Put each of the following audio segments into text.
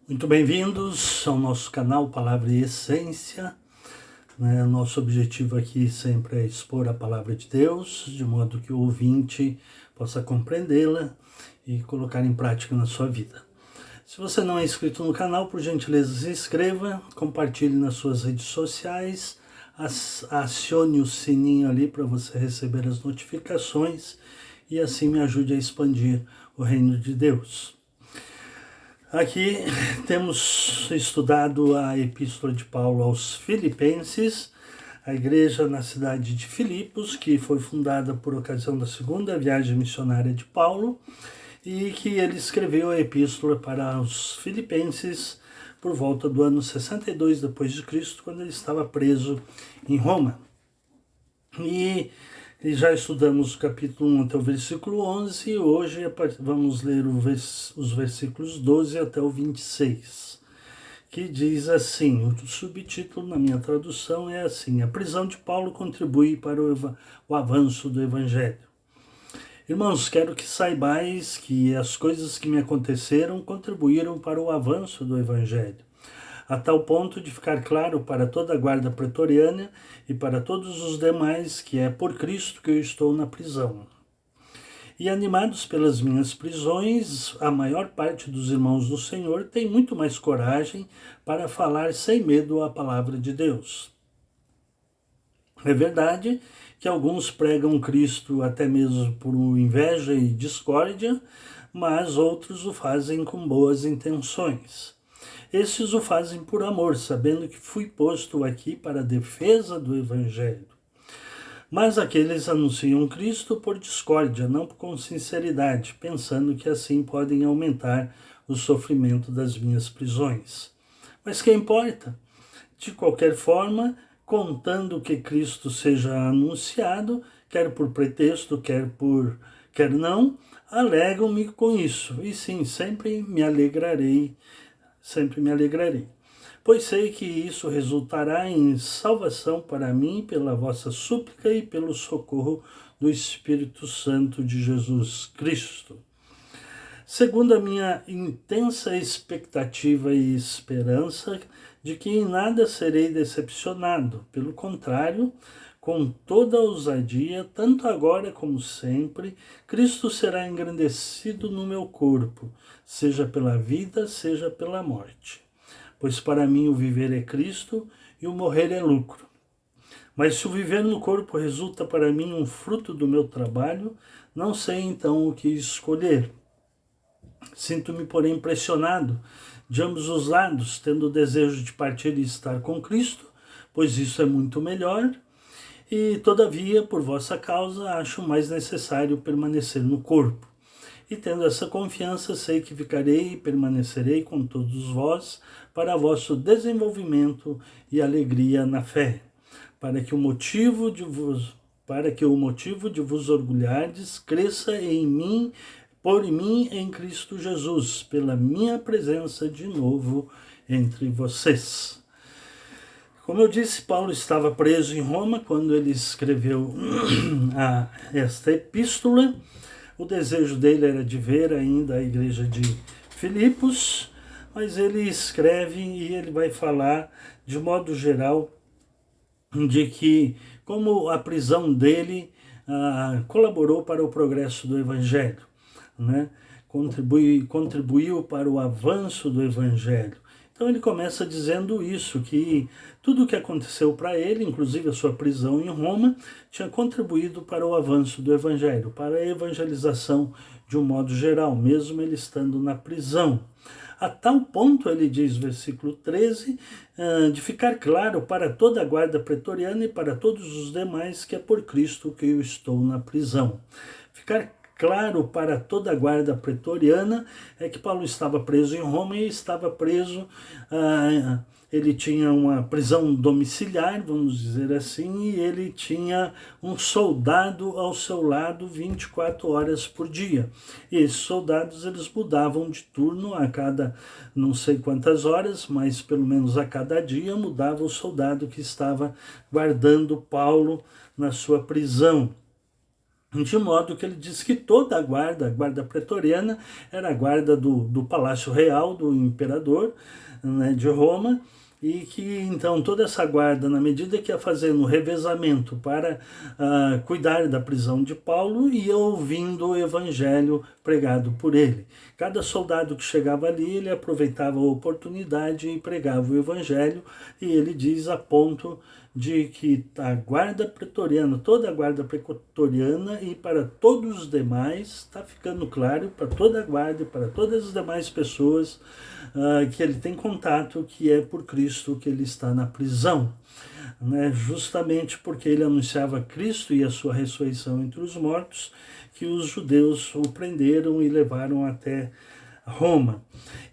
Muito bem-vindos ao nosso canal Palavra e Essência. Nosso objetivo aqui sempre é expor a Palavra de Deus, de modo que o ouvinte possa compreendê-la e colocar em prática na sua vida. Se você não é inscrito no canal, por gentileza se inscreva, compartilhe nas suas redes sociais, acione o sininho ali para você receber as notificações e assim me ajude a expandir o reino de Deus. Aqui temos estudado a Epístola de Paulo aos Filipenses, a igreja na cidade de Filipos, que foi fundada por ocasião da segunda viagem missionária de Paulo, e que ele escreveu a Epístola para os Filipenses por volta do ano 62 depois de Cristo, quando ele estava preso em Roma. E já estudamos o capítulo 1 até o versículo 11 e hoje vamos ler os versículos 12 até o 26, que diz assim, o subtítulo na minha tradução é assim: a prisão de Paulo contribui para o avanço do Evangelho. Irmãos, quero que saibais que as coisas que me aconteceram contribuíram para o avanço do Evangelho, a tal ponto de ficar claro para toda a guarda pretoriana e para todos os demais que é por Cristo que eu estou na prisão. E animados pelas minhas prisões, a maior parte dos irmãos do Senhor tem muito mais coragem para falar sem medo a palavra de Deus. É verdade que alguns pregam Cristo até mesmo por inveja e discórdia, mas outros o fazem com boas intenções. Estes o fazem por amor, sabendo que fui posto aqui para a defesa do Evangelho. Mas aqueles anunciam Cristo por discórdia, não com sinceridade, pensando que assim podem aumentar o sofrimento das minhas prisões. Mas que importa? De qualquer forma, contando que Cristo seja anunciado, quer por pretexto, quer não, alegam-me com isso, e sim, sempre me alegrarei, pois sei que isso resultará em salvação para mim pela vossa súplica e pelo socorro do Espírito Santo de Jesus Cristo. Segundo a minha intensa expectativa e esperança de que em nada serei decepcionado, pelo contrário, com toda a ousadia, tanto agora como sempre, Cristo será engrandecido no meu corpo, seja pela vida, seja pela morte. Pois para mim o viver é Cristo e o morrer é lucro. Mas se o viver no corpo resulta para mim um fruto do meu trabalho, não sei então o que escolher. Sinto-me, porém, pressionado de ambos os lados, tendo o desejo de partir e estar com Cristo, pois isso é muito melhor, e, todavia, por vossa causa, acho mais necessário permanecer no corpo. E tendo essa confiança, sei que ficarei e permanecerei com todos vós para vosso desenvolvimento e alegria na fé, para que o motivo de vos orgulhardes cresça em mim, por mim em Cristo Jesus, pela minha presença de novo entre vocês. Como eu disse, Paulo estava preso em Roma quando ele escreveu esta epístola. O desejo dele era de ver ainda a igreja de Filipos, mas ele escreve e ele vai falar, de modo geral, de que como a prisão dele colaborou para o progresso do Evangelho, contribuiu para o avanço do Evangelho. Então ele começa dizendo isso, que tudo o que aconteceu para ele, inclusive a sua prisão em Roma, tinha contribuído para o avanço do Evangelho, para a evangelização de um modo geral, mesmo ele estando na prisão. A tal ponto, ele diz, versículo 13, de ficar claro para toda a guarda pretoriana e para todos os demais que é por Cristo que eu estou na prisão. Ficar claro para toda a guarda pretoriana é que Paulo estava preso em Roma e estava preso, ele tinha uma prisão domiciliar, vamos dizer assim, e ele tinha um soldado ao seu lado 24 horas por dia. E esses soldados, eles mudavam de turno a cada não sei quantas horas, mas pelo menos a cada dia mudava o soldado que estava guardando Paulo na sua prisão. de modo que ele diz que toda a guarda pretoriana, era a guarda do Palácio Real, do imperador, né, de Roma, e que então toda essa guarda, na medida que ia fazendo o revezamento para cuidar da prisão de Paulo, ia ouvindo o evangelho pregado por ele. Cada soldado que chegava ali, ele aproveitava a oportunidade e pregava o evangelho, e ele diz a ponto de que a guarda pretoriana, toda a guarda pretoriana e para todos os demais, está ficando claro para toda a guarda e para todas as demais pessoas que ele tem contato, que é por Cristo que ele está na prisão. Né? Justamente porque ele anunciava Cristo e a sua ressurreição entre os mortos, que os judeus o prenderam e levaram até Roma.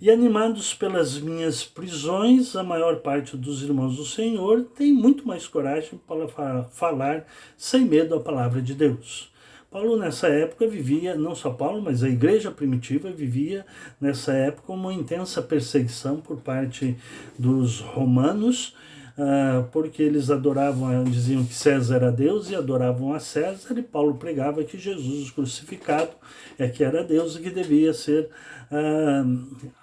E animados pelas minhas prisões, a maior parte dos irmãos do Senhor tem muito mais coragem para falar sem medo a palavra de Deus. Paulo nessa época vivia, não só Paulo, mas a igreja primitiva vivia nessa época uma intensa perseguição por parte dos romanos, porque eles adoravam, diziam que César era Deus e adoravam a César, e Paulo pregava que Jesus crucificado que era Deus e que devia ser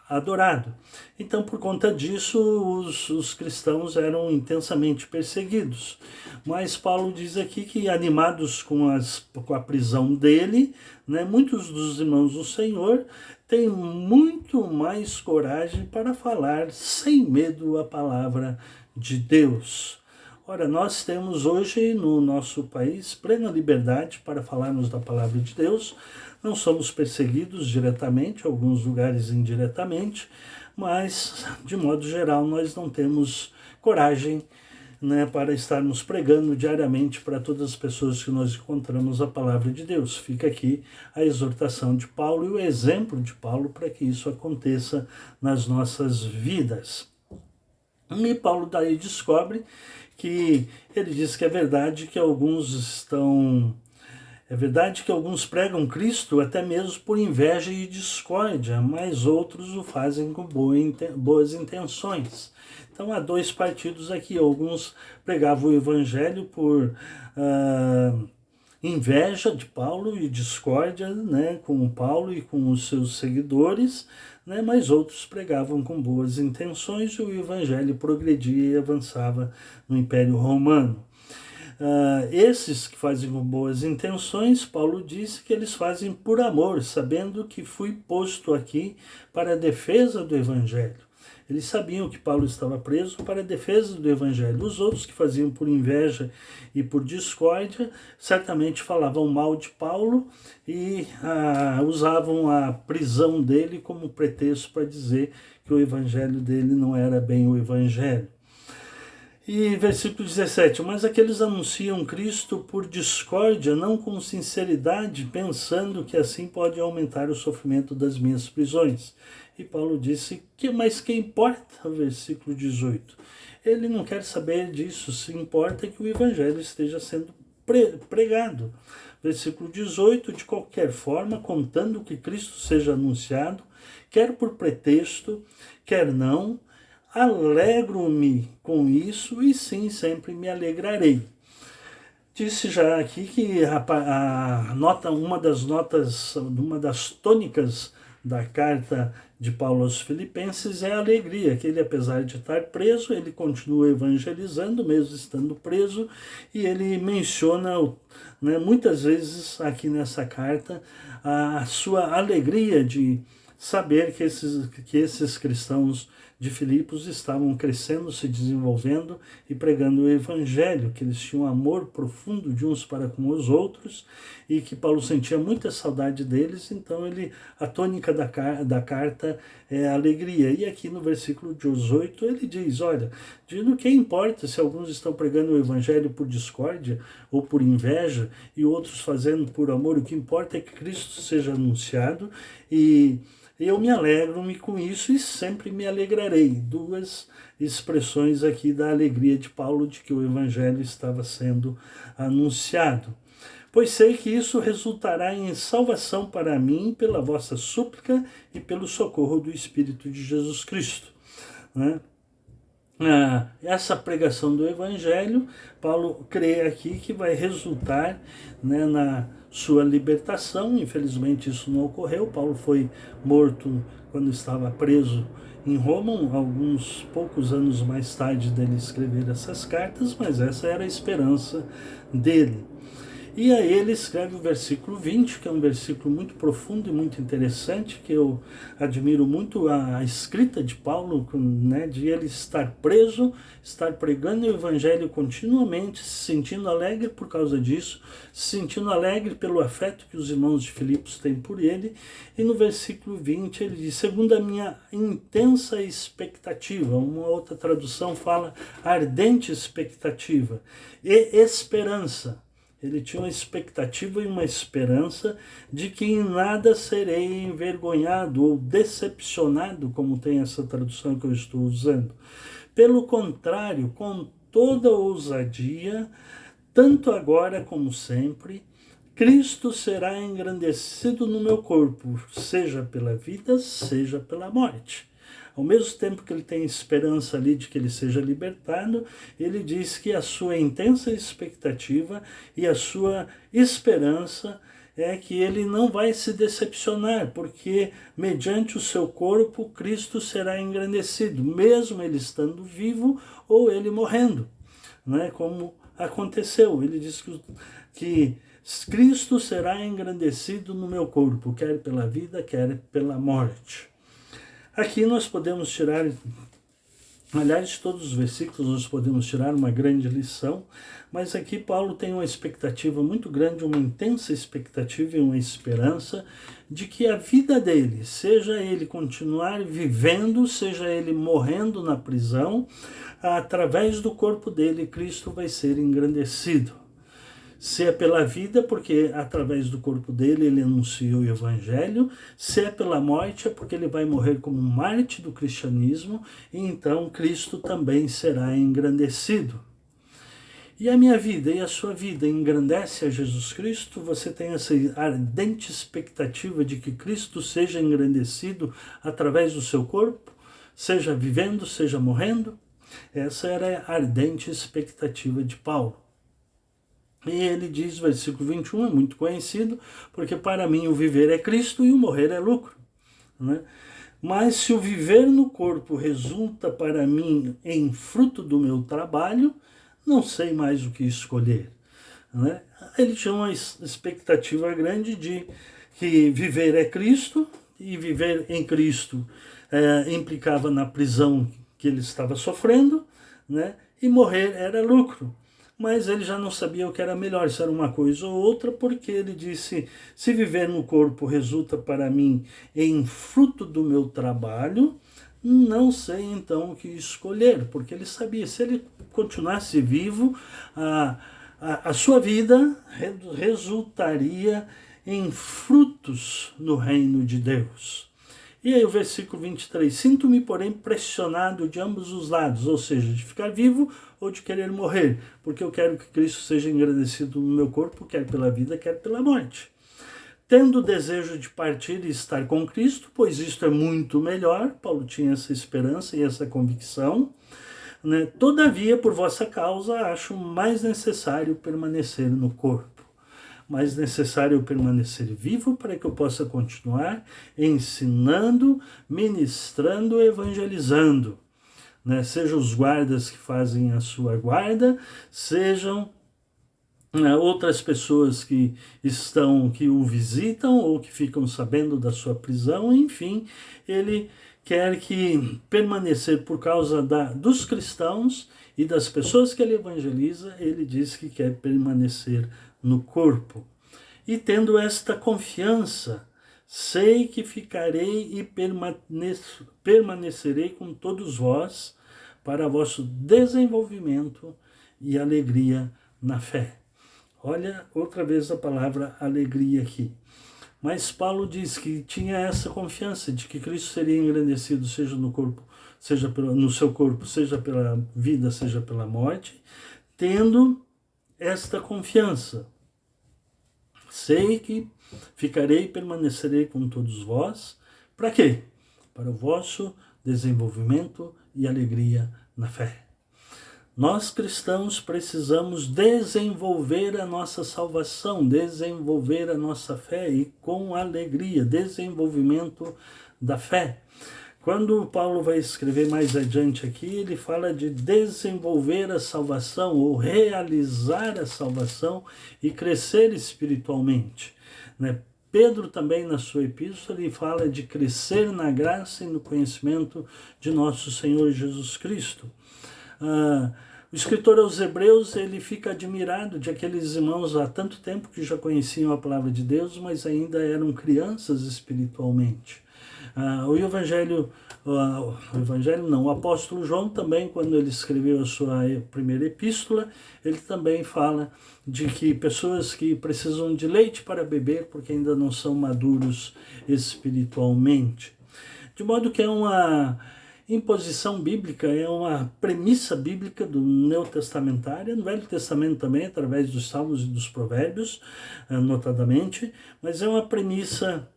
adorado. Então, por conta disso, os cristãos eram intensamente perseguidos. Mas Paulo diz aqui que, animados com a prisão dele, né, muitos dos irmãos do Senhor têm muito mais coragem para falar sem medo a palavra de Deus. Ora, nós temos hoje no nosso país plena liberdade para falarmos da palavra de Deus. Não somos perseguidos diretamente, em alguns lugares indiretamente, mas, de modo geral, nós não temos coragem, né, para estarmos pregando diariamente para todas as pessoas que nós encontramos a palavra de Deus. Fica aqui a exortação de Paulo e o exemplo de Paulo para que isso aconteça nas nossas vidas. E Paulo daí descobre que ele diz que é verdade que alguns pregam Cristo até mesmo por inveja e discórdia, mas outros o fazem com boas intenções. Então há dois partidos aqui. Alguns pregavam o evangelho por inveja de Paulo e discórdia, né, com Paulo e com os seus seguidores, né, mas outros pregavam com boas intenções e o evangelho progredia e avançava no Império Romano. Esses que fazem com boas intenções, Paulo disse que eles fazem por amor, sabendo que fui posto aqui para a defesa do evangelho. Eles sabiam que Paulo estava preso para a defesa do evangelho. Os outros que faziam por inveja e por discórdia, certamente falavam mal de Paulo e usavam a prisão dele como pretexto para dizer que o evangelho dele não era bem o evangelho. E versículo 17, mas aqueles anunciam Cristo por discórdia, não com sinceridade, pensando que assim pode aumentar o sofrimento das minhas prisões. E Paulo disse, mas que importa? Versículo 18. Ele não quer saber disso, se importa que o evangelho esteja sendo pregado. Versículo 18, de qualquer forma, contando que Cristo seja anunciado, quer por pretexto, quer não, alegro-me com isso e sim, sempre me alegrarei. Disse já aqui que uma das tônicas da carta de Paulo aos Filipenses é a alegria, que ele, apesar de estar preso, ele continua evangelizando, mesmo estando preso, e ele menciona, né, muitas vezes aqui nessa carta a sua alegria de saber que esses cristãos de Filipos estavam crescendo, se desenvolvendo e pregando o evangelho, que eles tinham um amor profundo de uns para com os outros e que Paulo sentia muita saudade deles, então a tônica da carta é a alegria. E aqui no versículo 18 ele diz, olha, no que importa se alguns estão pregando o evangelho por discórdia ou por inveja e outros fazendo por amor, o que importa é que Cristo seja anunciado e eu me alegro-me com isso e sempre me alegrarei. Duas expressões aqui da alegria de Paulo de que o evangelho estava sendo anunciado. Pois sei que isso resultará em salvação para mim pela vossa súplica e pelo socorro do Espírito de Jesus Cristo. Né? essa pregação do Evangelho, Paulo crê aqui que vai resultar, né, na sua libertação. Infelizmente isso não ocorreu. Paulo foi morto quando estava preso em Roma, alguns poucos anos mais tarde dele escrever essas cartas, mas essa era a esperança dele. E aí ele escreve o versículo 20, que é um versículo muito profundo e muito interessante, que eu admiro muito a escrita de Paulo, né, de ele estar preso, estar pregando o evangelho continuamente, se sentindo alegre por causa disso, se sentindo alegre pelo afeto que os irmãos de Filipos têm por ele. E no versículo 20 ele diz: segundo a minha intensa expectativa. Uma outra tradução fala ardente expectativa e esperança. Ele tinha uma expectativa e uma esperança de que em nada serei envergonhado ou decepcionado, como tem essa tradução que eu estou usando. Pelo contrário, com toda ousadia, tanto agora como sempre, Cristo será engrandecido no meu corpo, seja pela vida, seja pela morte. Ao mesmo tempo que ele tem esperança ali de que ele seja libertado, ele diz que a sua intensa expectativa e a sua esperança é que ele não vai se decepcionar, porque mediante o seu corpo, Cristo será engrandecido, mesmo ele estando vivo ou ele morrendo, né? Como aconteceu. Ele diz que Cristo será engrandecido no meu corpo, quer pela vida, quer pela morte. Aqui nós podemos tirar, aliás, de todos os versículos nós podemos tirar uma grande lição, mas aqui Paulo tem uma expectativa muito grande, uma intensa expectativa e uma esperança de que a vida dele, seja ele continuar vivendo, seja ele morrendo na prisão, através do corpo dele, Cristo vai ser engrandecido. Se é pela vida, porque através do corpo dele ele anunciou o evangelho. Se é pela morte, é porque ele vai morrer como um mártir do cristianismo, e então Cristo também será engrandecido. E a minha vida e a sua vida engrandece a Jesus Cristo? Você tem essa ardente expectativa de que Cristo seja engrandecido através do seu corpo, seja vivendo, seja morrendo? Essa era a ardente expectativa de Paulo. E ele diz, versículo 21, é muito conhecido, porque para mim o viver é Cristo e o morrer é lucro, né? Mas se o viver no corpo resulta para mim em fruto do meu trabalho, não sei mais o que escolher, né? Ele tinha uma expectativa grande de que viver é Cristo, e viver em Cristo implicava na prisão que ele estava sofrendo, né? E morrer era lucro. Mas ele já não sabia o que era melhor, se era uma coisa ou outra, porque ele disse: se viver no corpo resulta para mim em fruto do meu trabalho, não sei então o que escolher, porque ele sabia, se ele continuasse vivo, a sua vida resultaria em frutos no reino de Deus. E aí o versículo 23, sinto-me, porém, pressionado de ambos os lados, ou seja, de ficar vivo ou de querer morrer, porque eu quero que Cristo seja engrandecido no meu corpo, quer pela vida, quer pela morte. Tendo o desejo de partir e estar com Cristo, pois isto é muito melhor, Paulo tinha essa esperança e essa convicção, né? Todavia, por vossa causa, acho mais necessário permanecer no corpo. Mais necessário permanecer vivo para que eu possa continuar ensinando, ministrando, evangelizando, né? Sejam os guardas que fazem a sua guarda, sejam outras pessoas que o visitam ou que ficam sabendo da sua prisão, enfim, ele quer que permanecer por causa dos cristãos e das pessoas que ele evangeliza. Ele diz que quer permanecer no corpo. E tendo esta confiança, sei que ficarei e permanecerei com todos vós para vosso desenvolvimento e alegria na fé. Olha outra vez a palavra alegria aqui. Mas Paulo diz que tinha essa confiança de que Cristo seria engrandecido, seja no corpo, seja no seu corpo, seja pela vida, seja pela morte, tendo esta confiança. Sei que ficarei e permanecerei com todos vós. Para quê? Para o vosso desenvolvimento e alegria na fé. Nós cristãos precisamos desenvolver a nossa salvação, desenvolver a nossa fé e com alegria, desenvolvimento da fé. Quando Paulo vai escrever mais adiante aqui, ele fala de desenvolver a salvação ou realizar a salvação e crescer espiritualmente, né? Pedro também na sua epístola ele fala de crescer na graça e no conhecimento de nosso Senhor Jesus Cristo. O escritor aos Hebreus, ele fica admirado de aqueles irmãos há tanto tempo que já conheciam a palavra de Deus, mas ainda eram crianças espiritualmente. O apóstolo João também, quando ele escreveu a sua primeira epístola, ele também fala de que pessoas que precisam de leite para beber, porque ainda não são maduros espiritualmente. De modo que é uma imposição bíblica, é uma premissa bíblica do neotestamentária, no Velho Testamento também, através dos Salmos e dos Provérbios, notadamente, mas é uma premissa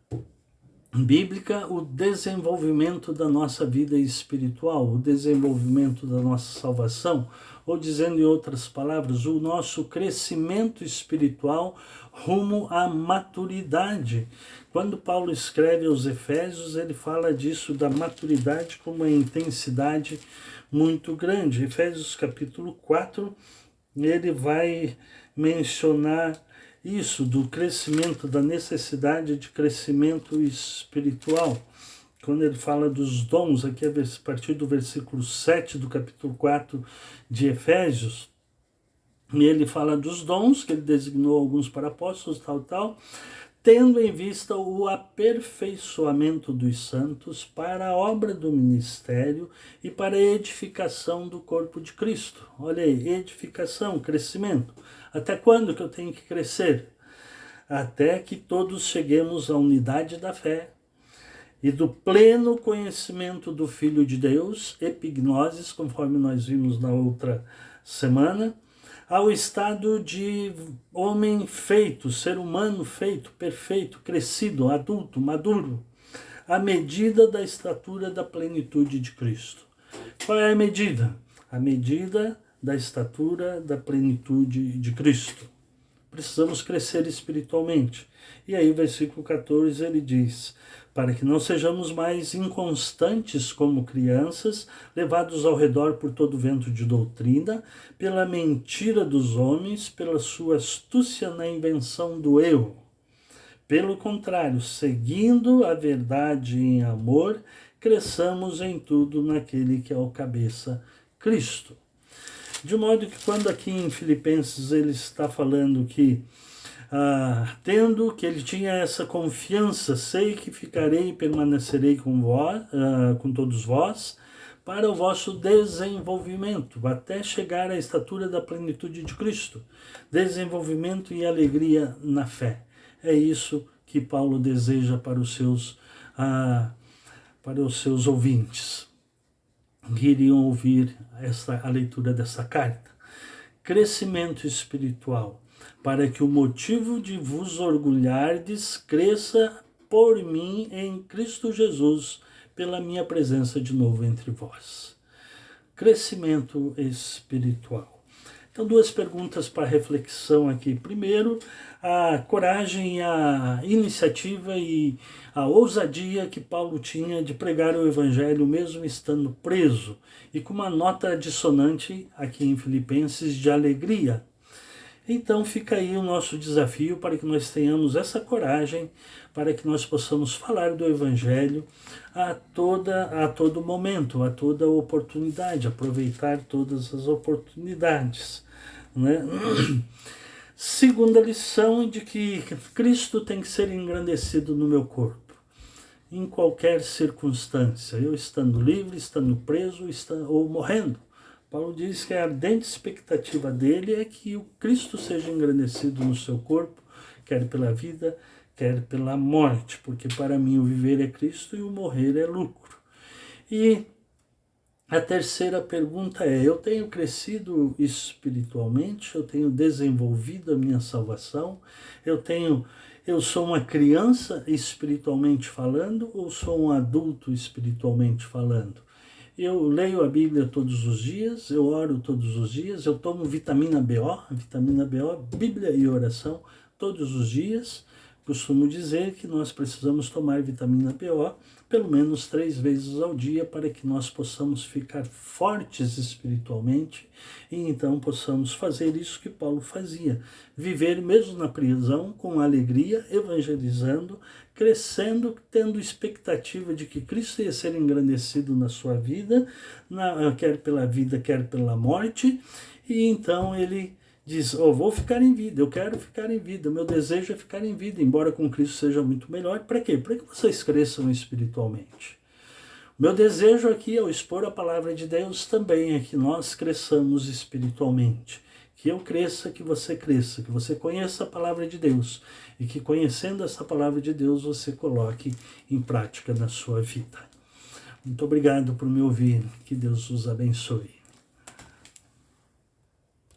bíblica o desenvolvimento da nossa vida espiritual, o desenvolvimento da nossa salvação, ou dizendo em outras palavras, o nosso crescimento espiritual rumo à maturidade. Quando Paulo escreve aos Efésios, ele fala disso, da maturidade com uma intensidade muito grande. Efésios capítulo 4, ele vai mencionar isso, do crescimento, da necessidade de crescimento espiritual. Quando ele fala dos dons, aqui a partir do versículo 7 do capítulo 4 de Efésios, e ele fala dos dons, que ele designou alguns para apóstolos, tendo em vista o aperfeiçoamento dos santos para a obra do ministério e para a edificação do corpo de Cristo. Olha aí, edificação, crescimento. Até quando que eu tenho que crescer? Até que todos cheguemos à unidade da fé e do pleno conhecimento do Filho de Deus, epignosis, conforme nós vimos na outra semana, ao estado de homem feito, ser humano feito, perfeito, crescido, adulto, maduro, à medida da estatura da plenitude de Cristo. Qual é a medida? A medida da estatura da plenitude de Cristo. Precisamos crescer espiritualmente. E aí, versículo 14, ele diz: para que não sejamos mais inconstantes como crianças, levados ao redor por todo vento de doutrina, pela mentira dos homens, pela sua astúcia na invenção do erro. Pelo contrário, seguindo a verdade em amor, cresçamos em tudo naquele que é o cabeça, Cristo. De modo que quando aqui em Filipenses ele está falando que tendo que ele tinha essa confiança, sei que ficarei e permanecerei com vós, com todos vós, para o vosso desenvolvimento, até chegar à estatura da plenitude de Cristo. Desenvolvimento e alegria na fé. É isso que Paulo deseja para os seus ouvintes que iriam ouvir a leitura dessa carta. Crescimento espiritual, para que o motivo de vos orgulhardes cresça por mim em Cristo Jesus, pela minha presença de novo entre vós. Crescimento espiritual. Então, duas perguntas para reflexão aqui. Primeiro, a coragem, a iniciativa e a ousadia que Paulo tinha de pregar o Evangelho mesmo estando preso, e com uma nota dissonante aqui em Filipenses de alegria. Então fica aí o nosso desafio para que nós tenhamos essa coragem, para que nós possamos falar do Evangelho a todo momento, a toda oportunidade, aproveitar todas as oportunidades, né? Segunda lição, de que Cristo tem que ser engrandecido no meu corpo, em qualquer circunstância, eu estando livre, estando preso ou morrendo. Paulo diz que a ardente expectativa dele é que o Cristo seja engrandecido no seu corpo, quer pela vida, quer pela morte, porque para mim o viver é Cristo e o morrer é lucro. E a terceira pergunta é: eu tenho crescido espiritualmente? Eu tenho desenvolvido a minha salvação? Eu sou uma criança espiritualmente falando ou sou um adulto espiritualmente falando? Eu leio a Bíblia todos os dias, eu oro todos os dias, eu tomo vitamina BO, Bíblia e oração todos os dias. Costumo dizer que nós precisamos tomar vitamina BO pelo menos 3 vezes ao dia para que nós possamos ficar fortes espiritualmente e então possamos fazer isso que Paulo fazia, viver mesmo na prisão com alegria, evangelizando, crescendo, tendo expectativa de que Cristo ia ser engrandecido na sua vida, quer pela vida, quer pela morte, e então ele diz, vou ficar em vida, eu quero ficar em vida, o meu desejo é ficar em vida, embora com Cristo seja muito melhor. Para quê? Para que vocês cresçam espiritualmente. Meu desejo aqui, ao expor a palavra de Deus, também é que nós cresçamos espiritualmente. Que eu cresça, que você conheça a palavra de Deus e que conhecendo essa palavra de Deus você coloque em prática na sua vida. Muito obrigado por me ouvir, que Deus os abençoe.